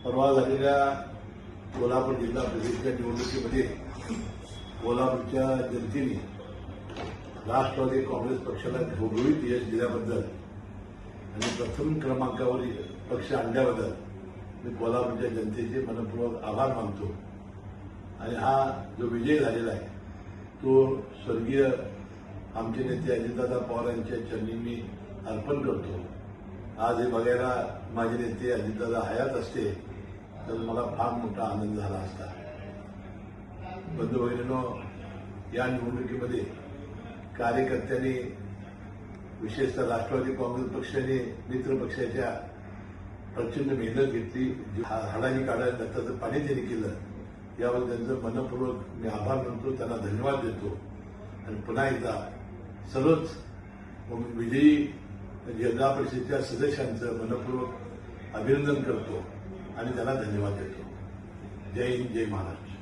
परवा झालेल्या कोल्हापूर जिल्हा परिषदेच्या निवडणुकीमध्ये कोल्हापूरच्या जनतेने राष्ट्रवादी काँग्रेस पक्षाला घवघवीत यश दिल्याबद्दल आणि प्रथम क्रमांकावरील पक्ष आणल्याबद्दल मी कोल्हापूरच्या जनतेचे मनपूर्वक आभार मानतो. आणि हा जो विजय झालेला आहे तो स्वर्गीय आमचे नेते अजितदादा पवार यांच्या चरणी मी अर्पण करतो. आज हे बघायला माझे नेते अजितदादा हयात असते तर मला फार मोठा आनंद झाला असता. बंधू भगिनींनो, या निवडणुकीमध्ये कार्यकर्त्यांनी विशेषतः राष्ट्रवादी काँग्रेस पक्षाने मित्र पक्षाच्या प्रचंड मेहनत घेतली. हाडाची काढायला रक्ताचं पाणी त्यांनी केलं, यावर त्यांचं मनपूर्वक मी आभार मानतो, त्यांना धन्यवाद देतो. आणि पुन्हा एकदा सर्वच विजयी जिल्हा परिषदेच्या सदस्यांचं मनपूर्वक अभिनंदन करतो आणि त्यांना धन्यवाद देतो. जय हिंद, जय महाराष्ट्र.